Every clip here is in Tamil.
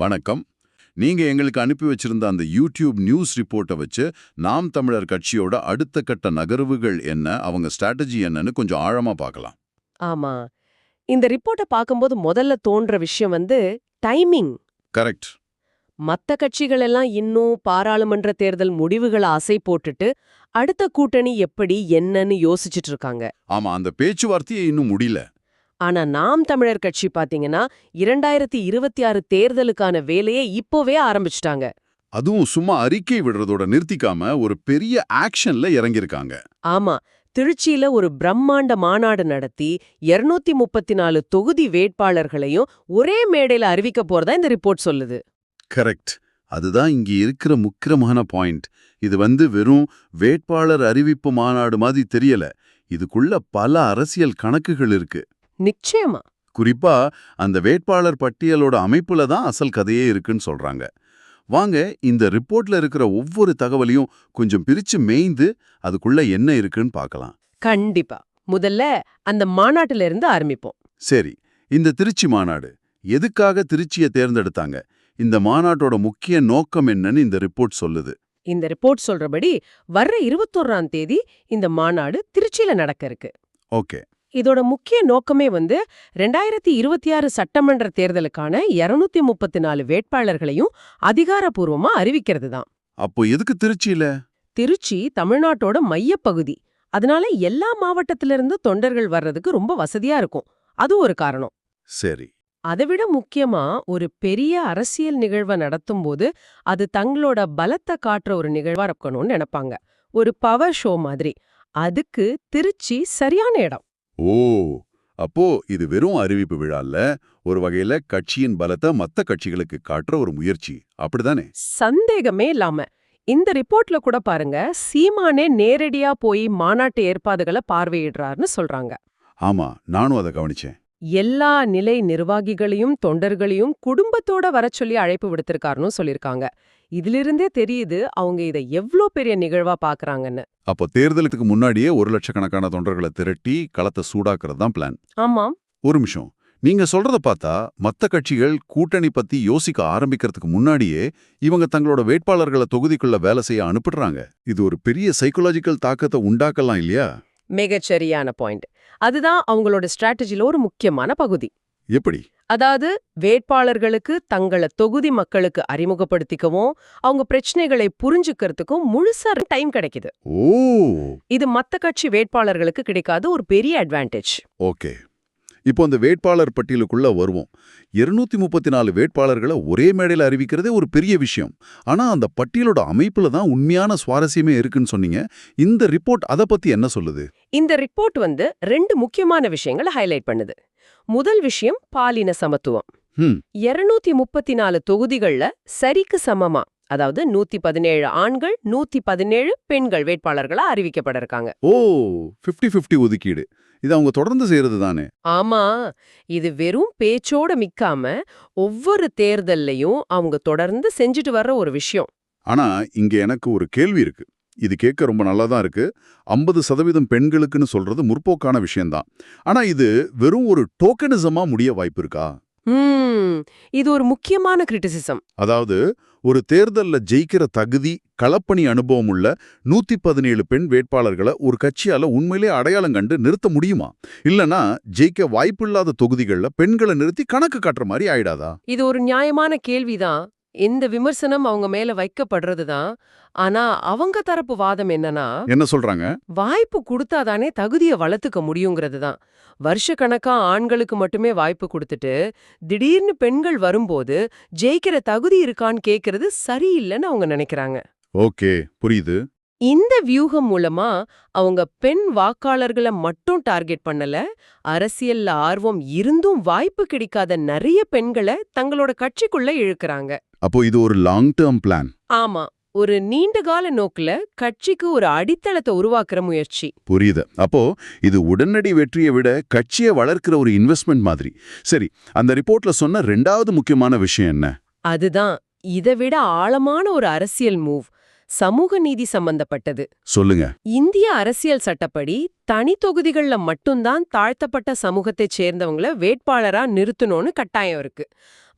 வணக்கம். நீங்க எங்களுக்கு அனுப்பி வச்சிருந்த அந்த யூடியூப் நியூஸ் ரிப்போர்ட்டை வச்சு நாம் தமிழர் கட்சியோட அடுத்த கட்ட நகர்வுகள் என்ன, அவங்க ஸ்ட்ராட்டஜி என்னன்னு கொஞ்சம் ஆழமா பார்க்கலாம். ஆமா. இந்த ரிப்போர்ட்ட பாக்கும்போது முதல்ல தோன்ற விஷயம் டைமிங். கரெக்ட். மத்த கட்சிகள் எல்லாம் இன்னும் பாராளுமன்ற தேர்தல் முடிவுகளை அசை போட்டுட்டு அடுத்த கூட்டணி எப்படி என்னன்னு யோசிச்சுட்டு இருக்காங்க. ஆமா, அந்த பேச்சுவார்த்தையே இன்னும் முடியல. ஆனா நாம் தமிழர் கட்சி பாத்தீங்கன்னா 2026 தேர்தலுக்கான வேலையை இப்போவே ஆரம்பிச்சிட்டாங்க. அதுவும் சும்மா அறிக்கை விடுறதோட நிறுத்திக்காம ஒரு பெரிய ஆக்ஷன்ல இறங்கியிருக்காங்க. ஆமா, திருச்சியில ஒரு பிரம்மாண்ட மாநாடு நடத்தி 234 தொகுதி வேட்பாளர்களையும் ஒரே மேடையில அறிவிக்க போறதா இந்த ரிப்போர்ட் சொல்லுது. கரெக்ட். அதுதான் இங்க இருக்கிற முக்கியமான பாயிண்ட். இது வெறும் வேட்பாளர் அறிவிப்பு மாநாடு மாதிரி தெரியல. இதுக்குள்ள பல அரசியல் கணக்குகள் இருக்கு. நிச்சயமா. குறிப்பா அந்த வேட்பாளர் பட்டியலோட அமைப்புல தான் அசல் கதையே இருக்குன்னு சொல்றாங்க. வாங்க இந்த ரிப்போர்ட்ல இருக்கிற ஒவ்வொரு தகவலையும் கொஞ்சம் பிரிச்சு மேய்ந்து அதுக்குள்ள என்ன இருக்குன்னு பார்க்கலாம். கண்டிப்பா. முதல்ல அந்த மாநாட்டில இருந்து ஆரம்பிப்போம். சரி, இந்த திருச்சி மாநாடு எதுக்காக திருச்சியை தேர்ந்தெடுத்தாங்க? இந்த மாநாட்டோட முக்கிய நோக்கம் என்னன்னு இந்த ரிப்போர்ட் சொல்லுது. இந்த ரிப்போர்ட் சொல்றபடி வர்ற 21ஆம் தேதி இந்த மாநாடு திருச்சியில நடக்க இருக்கு. ஓகே. இதோட முக்கிய நோக்கமே 2026 சட்டமன்ற தேர்தலுக்கான 234 வேட்பாளர்களையும் அதிகாரப்பூர்வமா அறிவிக்கிறது தான். அப்போ எதுக்கு திருச்சியில? திருச்சி தமிழ்நாட்டோட மையப்பகுதி. அதனால எல்லா மாவட்டத்திலிருந்து தொண்டர்கள் வர்றதுக்கு ரொம்ப வசதியா இருக்கும். அது ஒரு காரணம். சரி. அதைவிட முக்கியமா ஒரு பெரிய அரசியல் நிகழ்வை நடத்தும் போது அது தங்களோட பலத்தை காட்டுற ஒரு நிகழ்வா இருக்கணும்னு நினைப்பாங்க. ஒரு பவர் ஷோ மாதிரி. அதுக்கு திருச்சி சரியான இடம். ஓ, அப்போ இது வெறும் அறிவிப்பு விழா இல்ல, ஒரு வகையில கட்சியின் பலத்தை மத்த கட்சிகளுக்கு காட்டுற ஒரு முயற்சி, அப்படிதானே? சந்தேகமே இல்லாம. இந்த ரிப்போர்ட்ல கூட பாருங்க, சீமானே நேரடியா போய் மாநாட்டு ஏற்பாடுகளை பார்வையிடுறாருன்னு சொல்றாங்க. ஆமா, நானும் அதை கவனிச்சேன். எல்லா நிலை நிர்வாகிகளையும் தொண்டர்களையும் குடும்பத்தோட வரச் சொல்லி அழைப்பு விடுத்திருக்காருன்னு சொல்லிருக்காங்க. இதிலிருந்தே தெரியுது அவங்க இதை எவ்ளோ பெரிய நிகழ்வா பாக்குறாங்கன்னு. அப்போ தேர்தலுக்கு முன்னாடியே 1 லட்சக்கணக்கான தொண்டர்களை திரட்டி களத்தை சூடாக்குறது தான் பிளான். ஆமாம். ஒரு நிமிஷம், நீங்க சொல்றத பார்த்தா மத்த கட்சிகள் கூட்டணி பத்தி யோசிக்க ஆரம்பிக்கிறதுக்கு முன்னாடியே இவங்க தங்களோட வேட்பாளர்களை தொகுதிக்குள்ள வேலை செய்ய அனுப்பிடுறாங்க. இது ஒரு பெரிய சைக்கலாஜிக்கல் தாக்கத்தை உண்டாக்கலாம் இல்லையா? மிகச்சரியான பாயிண்ட். அதுதான் அவங்களோட ஸ்ட்ராட்டஜில ஒரு முக்கியமான பகுதி. எப்படி? அதாவது வேட்பாளர்களுக்கு தங்கள தொகுதி மக்களுக்கு அறிமுகப்படுத்திக்கவும் அவங்க பிரச்சனைகளை புரிஞ்சுக்கிறதுக்கும் முழுசா டைம் கிடைக்குது. ஓ, இது மத்த கட்சி வேட்பாளர்களுக்கு கிடைக்காத ஒரு பெரிய அட்வான்டேஜ். ஓகே. இப்போ அந்த வேட்பாளர் பட்டியலுக்குள்ள வருவோம். 234 வேட்பாளர்களை ஒரே மேடையில் அறிவிக்கிறதே ஒரு பெரிய விஷயம். ஆனா அந்த பட்டியலோட அமைப்புல தான் உண்மையான சுவாரஸ்யமே இருக்குன்னு சொன்னீங்க. இந்த ரிப்போர்ட் அதை பத்தி என்ன சொல்லுது? இந்த ரிப்போர்ட் 2 முக்கியமான விஷயங்களை ஹைலைட் பண்ணுது. முதல் விஷயம் பாலின சமத்துவம். 234 தொகுதிகள்ல சரிக்கு சமமா, அதாவது 117 ஆண்கள் 117 பெண்கள் வேட்பாளர்களா அறிவிக்கப்பட இருக்காங்க. ஓ, 50-50 ஒதுக்கீடு. இது அவங்க தொடர்ந்து செய்யறது தானே? ஆமா, இது வெறும் பேச்சோட மிக்காம ஒவ்வொரு தேர்தல்லையும் அவங்க தொடர்ந்து செஞ்சுட்டு வர்ற ஒரு விஷயம். ஆனா இங்க எனக்கு ஒரு கேள்வி இருக்கு. இது கேட்க ரொம்ப நல்லா தான் இருக்கு. 50% பெண்களுக்குன்னு சொல்றது முற்போக்கான விஷயம்தான். ஆனா இது வெறும் ஒரு டோக்கனிசமா முடிய வாய்ப்பு இருக்கா? இது ஒரு முக்கியமான கிரிட்டிசிசம். அதாவது ஒரு தேர்தல்ல ஜெயிக்கிற தகுதி, களப்பணி அனுபவம் உள்ள 117 பெண் வேட்பாளர்களை ஒரு கட்சியால உண்மையிலே அடையாளம் கண்டு நிறுத்த முடியுமா? இல்லனா ஜெயிக்க வாய்ப்பில்லாத தொகுதிகள்ல பெண்களை நிறுத்தி கணக்கு காட்டுற மாதிரி ஆயிடாதா? இது ஒரு நியாயமான கேள்விதான். இந்த விமர்சனம் அவங்க மேல வைக்கப்படுறதுதான். ஆனா அவங்க தரப்பு வாதம் என்னன்னா, என்ன சொல்றாங்க? வாய்ப்பு கொடுத்தாதானே தகுதியை வளர்த்துக்க முடியுங்கிறது தான். வருஷக்கணக்கா ஆண்களுக்கு மட்டுமே வாய்ப்பு கொடுத்துட்டு திடீர்னு பெண்கள் வரும்போது ஜெயிக்கிற தகுதி இருக்கான்னு கேக்குறது சரியில்லைன்னு அவங்க நினைக்கிறாங்க. ஓகே, புரியுது. இந்த வியூகம் மூலமா அவங்க பெண் வாக்காளர்களை மட்டும் டார்கெட் பண்ணல, அரசியல்ல ஆர்வம் இருந்தும் வாய்ப்பு கிடைக்காத நிறைய பெண்களை தங்களோட கட்சிக்குள்ள இழுக்கிறாங்க. அப்போ இது ஒரு லாங் டேர்ம் பிளான். ஆமா, ஒரு நீண்டகால நோக்குல கட்சிக்கு ஒரு அடித்தளத்தை உருவாக்குற முயற்சி. புரியுது. அப்போ இது உடனடி வெற்றியை விட கட்சியை வளர்க்கிற ஒரு இன்வெஸ்ட்மெண்ட் மாதிரி. சரி, அந்த ரிப்போர்ட்ல சொன்ன 2வது முக்கியமான விஷயம் என்ன? அதுதான் இதை விட ஆழமான ஒரு அரசியல் மூவ். சமூக நீதி சம்பந்தப்பட்டது. சொல்லுங்க. இந்திய அரசியல் சட்டப்படி தனி தொகுதிகள்ல மட்டும்தான் தாழ்த்தப்பட்ட சமூகத்தைச் சேர்ந்தவங்கள வேட்பாளரா நிறுத்தணும்னு கட்டாயம் இருக்கு.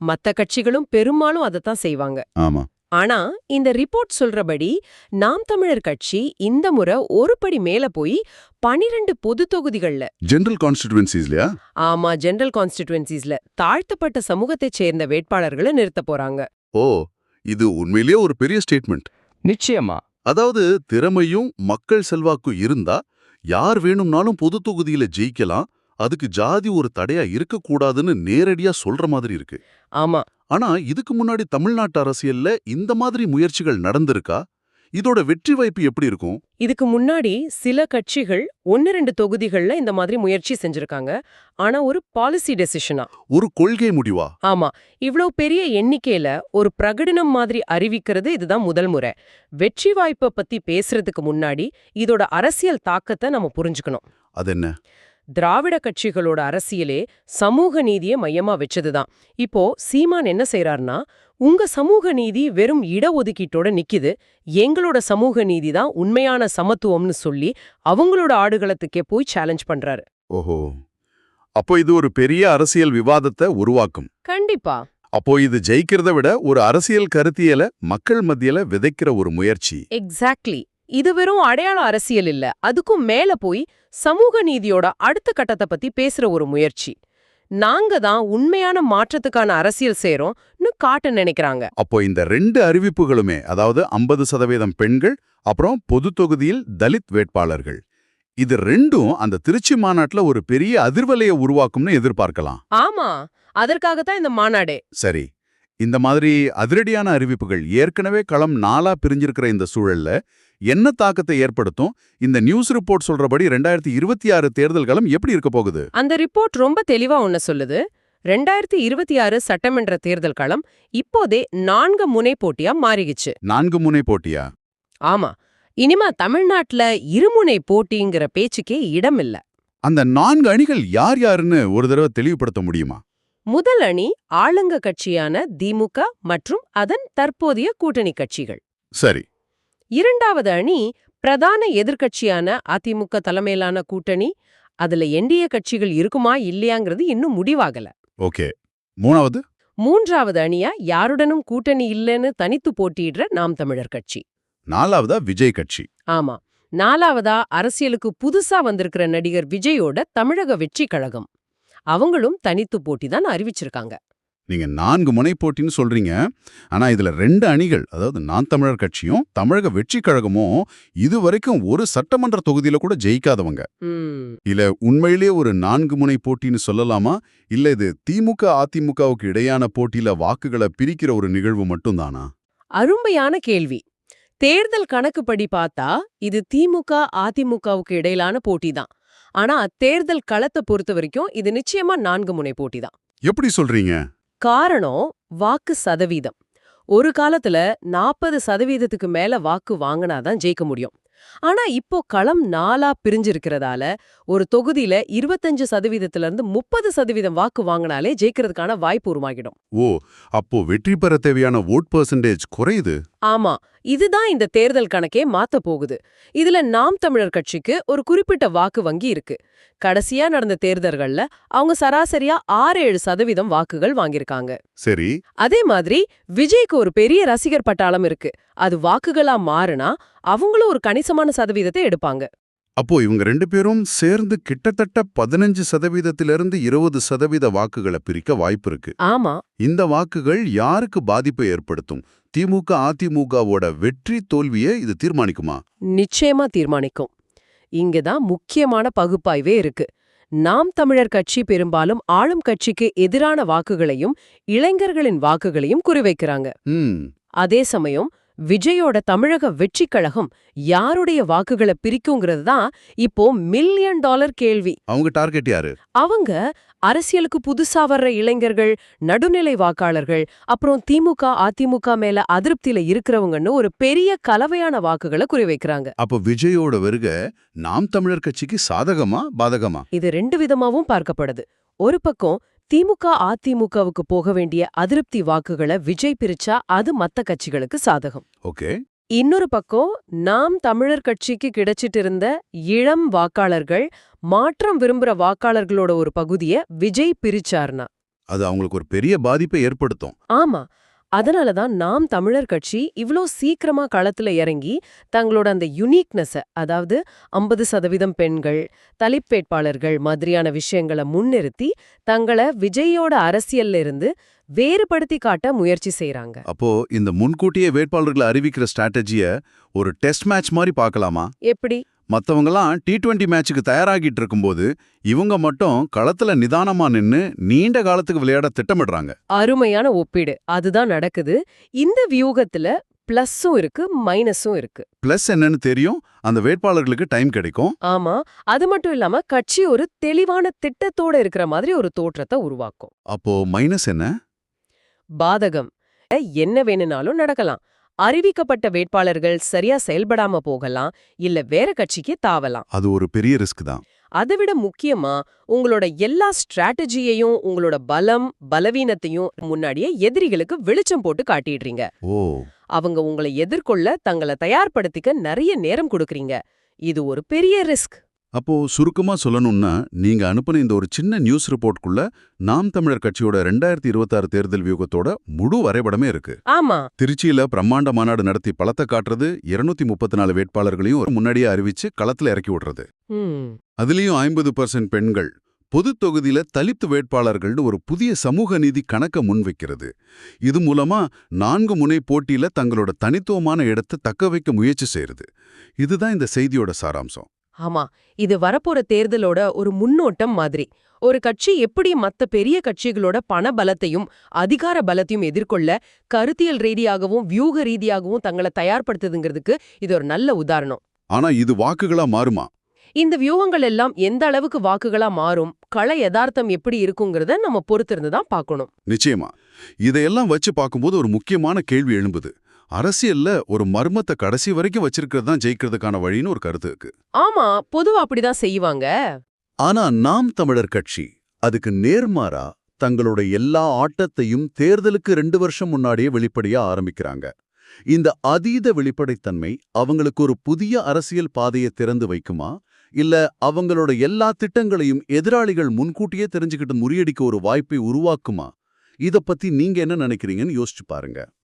மத்த கட்சிகளும் பெரும்பாலும் அதைத்தான் செய்வாங்க. ஆமா. ஆனா இந்த ரிப்போர்ட் சொல்றபடி நாம் தமிழர் கட்சி இந்த முறை ஒரு படி மேல போய் 12 பொது தொகுதிகள்ல ஜெனரல் கான்ஸ்டிட்யூவன்சிஸ்லயா? ஆமா, ஜெனரல் கான்ஸ்டிட்யூவன்சிஸ்ல தாழ்த்தப்பட்ட சமூகத்தைச் சேர்ந்த வேட்பாளர்களை நிறுத்த போறாங்க. ஓ, இது உண்மையிலேயே ஒரு பெரிய ஸ்டேட்மெண்ட். நிச்சயமா. அதாவது திறமையும் மக்கள் செல்வாக்கும் இருந்தா யார் வேணும்னாலும் பொது தொகுதியில ஜெயிக்கலாம், அதுக்கு ஜாதி ஒரு தடையா இருக்கக்கூடாதுன்னு நேரடியா சொல்ற மாதிரி இருக்கு. ஆமா. ஆனா இதுக்கு முன்னாடி தமிழ்நாட்டு அரசியல்ல இந்த மாதிரி முயற்சிகள் நடந்திருக்கா? இதோட வெற்றி வாய்ப்பு எப்படி இருக்கும்? இதுக்கு முன்னாடி சில கட்சிகள் 1-2 தொகுதிகள்ல இந்த மாதிரி முயற்சி செஞ்சிருக்காங்க. ஆனா ஒரு பாலிசி டெசிஷனா, ஒரு கொள்கை முடிவா? ஆமா, இவ்ளோ பெரிய எண்ணிக்கையில ஒரு பிரகடனம் மாதிரி அறிவிக்கிறது இதுதான் முதல் முறை. வெற்றி வாய்ப்பை பத்தி பேசுறதுக்கு முன்னாடி இதோட அரசியல் தாக்கத்தை நம்ம புரிஞ்சுக்கணும். அதென்ன? திராவிட கட்சிகளோட அரசியலே சமூக நீதியை மையமா வச்சதுதான். இப்போ சீமான் என்ன செய்றார்னா, உங்க சமூக நீதி வெறும் இடஒதுக்கீட்டோட நிக்குது, எங்களோட சமூக நீதி தான் உண்மையான சமத்துவம்னு சொல்லி அவங்களோட ஆடுகளத்துக்கே போய் சேலஞ்ச் பண்றாரு. ஓஹோ, அப்போ இது ஒரு பெரிய அரசியல் விவாதத்தை உருவாக்கும். கண்டிப்பா. அப்போ இது ஜெயிக்கிறத விட ஒரு அரசியல் கருத்தியல மக்கள் மத்தியில விதைக்கிற ஒரு முயற்சி. எக்ஸாக்ட்லி. இது வெறும் அடையாள அரசியல் இல்ல, அதுக்கும் மேல போய் சமூக நீதியோட அடுத்த கட்டத்தை பத்தி பேசுற ஒரு முயற்சி. நாங்க தான் உண்மையான மாற்றத்துக்கான அரசியல் செய்றோம்னு காட்ட நினைக்கிறாங்க. அப்போ இந்த 2 அறிவிப்புகளுமே, அதாவது 50% பெண்கள், அப்புறம் பொது தொகுதியில் தலித் வேட்பாளர்கள், இது ரெண்டும் அந்த திருச்சி மாநாட்டுல ஒரு பெரிய அதிர்வலையை உருவாக்கும்னு எதிர்பார்க்கலாம். ஆமா, அதற்காகத்தான் இந்த மாநாடே. சரி, இந்த மாதிரி அதிரடியான அறிவிப்புகள் ஏற்கனவே களம் 4ஆ பிரிஞ்சிருக்கிற இந்த சூழல்ல என்ன தாக்கத்தை ஏற்படுத்தும்? இந்த நியூஸ் ரிப்போர்ட் சொல்றபடி 2026 தேர்தல் களம் எப்படி இருக்க போகுது? அந்த ரிப்போர்ட் ரொம்ப தெளிவா ஒண்ணு சொல்லுது. 2026 சட்டமன்ற தேர்தல் களம் இப்போதே 4 முனை போட்டியா மாறிடுச்சு. 4 முனை போட்டியா? ஆமா, இனிமே தமிழ்நாட்டுல இருமுனை போட்டிங்கிற பேச்சுக்கே இடம் இல்ல. அந்த 4 அணிகள் யார் யாருன்னு ஒரு தடவை தெளிவுபடுத்த முடியுமா? முதல் அணி ஆளுங்க கட்சியான திமுக மற்றும் அதன் தற்போதைய கூட்டணி கட்சிகள். சரி. இரண்டாவது அணி பிரதான எதிர்க்கட்சியான அதிமுக தலைமையிலான கூட்டணி. அதுல என்டிஏ கட்சிகள் இருக்குமா இல்லையாங்கிறது இன்னும் முடிவாகல. ஓகே. மூணாவது? மூன்றாவது அணியா யாருடனும் கூட்டணி இல்லைன்னு தனித்து போட்டியிடுற நாம் தமிழர் கட்சி. நாலாவதா விஜய் கட்சி. ஆமா, நாலாவதா அரசியலுக்கு புதுசா வந்திருக்கிற நடிகர் விஜயோட தமிழக வெற்றி கழகம். அவங்களும் தனித்து போட்டி தான் அறிவிச்சிருக்காங்க. நீங்க 4 முனை போட்டின்னு சொல்றீங்க, ஆனா இதுல 2 அணிகள், அதாவது நாம் தமிழர் கட்சியும் தமிழக வெற்றி கழகமும் இதுவரைக்கும் ஒரு சட்டமன்ற தொகுதியில கூட ஜெயிக்காதவங்க. இல்ல உண்மையிலேயே ஒரு 4 முனை போட்டின்னு சொல்லலாமா? இல்ல இது திமுக அதிமுகவுக்கு இடையான போட்டியில வாக்குகளை பிரிக்கிற ஒரு நிகழ்வு மட்டும்தானா? அருமையான கேள்வி. தேர்தல் கணக்குப்படி பார்த்தா இது திமுக அதிமுகவுக்கு இடையிலான போட்டி தான். ஆனா தேர்தல் களத்தை பொறுத்த வரைக்கும் இது நிச்சயமா 4 முனை போட்டி தான். எப்படி சொல்றீங்க? காரணம் வாக்கு சதவீதம். ஒரு காலத்துல 40% மேல வாக்கு வாங்கினாதான் ஜெயிக்க முடியும். ஆனா இப்போ களம் 4ஆ பிரிஞ்சிருக்கிறதால ஒரு தொகுதியில 25% 30% வாக்கு வாங்கினாலே ஜெயிக்கிறதுக்கான வாய்ப்பு உருவாகிடும். ஓ, அப்போ வெற்றி பெற தேவையான வோட் பெர்சன்டேஜ் குறையுது. ஆமா, இதுதான் இந்த தேர்தல் கணக்கே மாத்த போகுது. இதுல நாம் தமிழர் கட்சிக்கு ஒரு குறிப்பிட்ட வாக்கு வங்கி இருக்கு. கடைசியா நடந்த தேர்தல்கள்ல அவங்க சராசரியா 6-7% வாக்குகள் வாங்கியிருக்காங்க. சரி. அதே மாதிரி விஜய்க்கு ஒரு பெரிய ரசிகர் பட்டாளம் இருக்கு. அது வாக்குகளா மாறுனா அவங்களும் ஒரு கணிசமான சதவீதத்தை எடுப்பாங்க. அப்போ இவங்க 2 பேரும் சேர்ந்து கிட்டத்தட்ட 15% 20% வாக்குகளை பிரிக்க வாய்ப்பு இருக்கு. ஆமா, இந்த வாக்குகள் யாருக்கு பாதிப்பை ஏற்படுத்தும்? திமுக அதிமுகவோட வெற்றி தோல்வியை இது தீர்மானிக்குமா? நிச்சயமா தீர்மானிக்கும். இங்கதான் முக்கியமான பகுப்பாய்வே இருக்கு. நாம் தமிழர் கட்சி பெரும்பாலும் ஆளும் கட்சிக்கு எதிரான வாக்குகளையும் இளைஞர்களின் வாக்குகளையும் குறிவைக்கிறாங்க. அதே சமயம் விஜயோட தமிழக வெற்றி கழகம் யாருடைய வாக்குகளை பிரிக்குங்கிறது தான் இப்போ $1 மில்லியன் கேள்வி. அவங்க டார்கெட் யாரு? அவங்க அரசியலுக்கு புதுசா வர்ற இளைஞர்கள், நடுநிலை வாக்காளர்கள், அப்புறம் திமுக அதிமுக மேல அதிருப்தியில இருக்கிறவங்கன்னு ஒரு பெரிய கலவையான வாக்குகளை குறிவைக்கிறாங்க. அப்போ விஜயோட வருகை நாம் தமிழர் கட்சிக்கு சாதகமா பாதகமா? இது 2 விதமாவும் பார்க்கப்படுது. ஒரு பக்கம் திமுக அதிமுகவுக்கு போக வேண்டிய அதிருப்தி வாக்குகளை விஜய் பிரிச்சா அது மத்த கட்சிகளுக்கு சாதகம். ஓகே. இன்னொரு பக்கம் நாம் தமிழர் கட்சிக்கு கிடைச்சிட்டு இருந்த இளம் வாக்காளர்கள், மாற்றம் விரும்புற வாக்காளர்களோட ஒரு பகுதியை விஜய் பிரிச்சார்னா அது அவங்களுக்கு ஒரு பெரிய பாதிப்பை ஏற்படுத்தும். ஆமா. அதனாலதான் நாம் தமிழர் கட்சி இவ்ளோ சீக்கிரமா களத்துல இறங்கி தங்களோட அந்த யுனிக்னஸ, அதாவது 50% பெண்கள், தலிப்பேட்பாளர்கள் மாதிரியான விஷயங்களை முன்னிறுத்தி தங்கள விஜயோட அரசியல்ல இருந்து வேறுபடுத்தி காட்ட முயற்சி செய்றாங்க. அப்போ இந்த முன்கூட்டியே வேட்பாளர்களை அறிவிக்கிற ஸ்ட்ராட்டஜிய ஒரு டெஸ்ட் மேட்ச் மாதிரி பார்க்கலாமா? எப்படி? மத்தவங்கலாம் T20 மேட்சுக்கு தயாராகிட்டு இருக்கும்போது இவங்க மட்டும் களத்துல நிதானமா நின்னு நீண்ட காலத்துக்கு விளையாட திட்டமிடுறாங்க. அருமையான ஒப்பீடு. அதுதான் நடக்குது. இந்த வியூகத்துல பிளஸ்ஸும் இருக்கு, மைனஸும் இருக்கு. பிளஸ் என்னன்னு தெரியும், அந்த வேட்பாளர்களுக்கு டைம் கிடைக்கும். ஆமா. அது மட்டும் இல்லாம கட்சி ஒரு தெளிவான திட்டத்தோட இருக்கிற மாதிரி ஒரு தோற்றத்தை உருவாக்கும். அப்போ மைனஸ் என்ன? பாதகம். என்ன வேணும்னாலும் நடக்கலாம். அறிவிக்கப்பட்ட வேட்பாளர்கள் சரியா செயல்படாம போகலாம், இல்ல வேற கட்சிக்கு தாவலாம். அது ஒரு பெரிய ரிஸ்க் தான். அதைவிட முக்கியமா உங்களோட எல்லா ஸ்ட்ராட்டஜியையும், உங்களோட பலம் பலவீனத்தையும் முன்னாடியே எதிரிகளுக்கு வெளிச்சம் போட்டு காட்டிடுறீங்க. ஓ, அவங்க உங்களை எதிர்கொள்ள தங்களை தயார்படுத்திக்க நிறைய நேரம் கொடுக்கறீங்க. இது ஒரு பெரிய ரிஸ்க். அப்போ சுருக்கமா சொல்லணும்னா நீங்க அனுப்புன இந்த ஒரு சின்ன நியூஸ் ரிப்போர்ட்குள்ள நாம் தமிழர் கட்சியோட 2026 தேர்தல் வியூகத்தோட முழு வரைபடமே இருக்கு. ஆமா. திருச்சியில பிரம்மாண்ட மாநாடு நடத்தி பலத்தை காட்டுறது, 234 வேட்பாளர்களையும் முன்னாடியே அறிவிச்சு களத்துல இறக்கி விடுறது. அதுலயும் 50% பெண்கள். பொது தொகுதியில தலித்து வேட்பாளர்கள்னு ஒரு புதிய சமூக நீதி கணக்க முன்வைக்கிறது. இது மூலமா 4 முனை போட்டியில தங்களோட தனித்துவமான இடத்தை தக்க வைக்க முயற்சி செய்யுது. இதுதான் இந்த செய்தியோட சாராம்சம். ஆமா. இது வரப்போற தேர்தலோட ஒரு முன்னோட்டம் மாதிரி. ஒரு கட்சி எப்படி மத்த பெரிய கட்சிகளோட பண பலத்தையும் அதிகார பலத்தையும் எதிர்கொள்ள கருத்தியல் ரீதியாகவும் வியூக ரீதியாகவும் தங்களை தயார்படுத்துதுங்கிறதுக்கு இது ஒரு நல்ல உதாரணம். ஆனா இது வாக்குகளா மாறுமா? இந்த வியூகங்கள் எல்லாம் எந்த அளவுக்கு வாக்குகளா மாறும், கள யதார்த்தம் எப்படி இருக்குங்கிறத நம்ம பொறுத்திருந்து தான் பார்க்கணும். நிச்சயமா. இதையெல்லாம் வச்சு பார்க்கும்போது ஒரு முக்கியமான கேள்வி எழும்புது. அரசியல்ல ஒரு மர்மத்தை கடைசி வரைக்கும் வச்சிருக்கிறது தான் ஜெயிக்கிறதுக்கான வழின்னு ஒரு கருத்து இருக்கு. ஆமா, பொதுவா அப்படிதான் செய்வாங்க. ஆனா நாம் தமிழர் கட்சி அதுக்கு நேர்மாறா தங்களோட எல்லா ஆட்டத்தையும் தேர்தலுக்கு 2 வருஷம் முன்னாடியே வெளிப்படையா ஆரம்பிக்கிறாங்க. இந்த அதீத வெளிப்படைத்தன்மை அவங்களுக்கு ஒரு புதிய அரசியல் பாதையை திறந்து வைக்குமா, இல்ல அவங்களோட எல்லா திட்டங்களையும் எதிராளிகள் முன்கூட்டியே தெரிஞ்சுக்கிட்டு முறியடிக்க ஒரு வாய்ப்பை உருவாக்குமா? இத பத்தி நீங்க என்ன நினைக்கிறீங்கன்னு யோசிச்சு பாருங்க.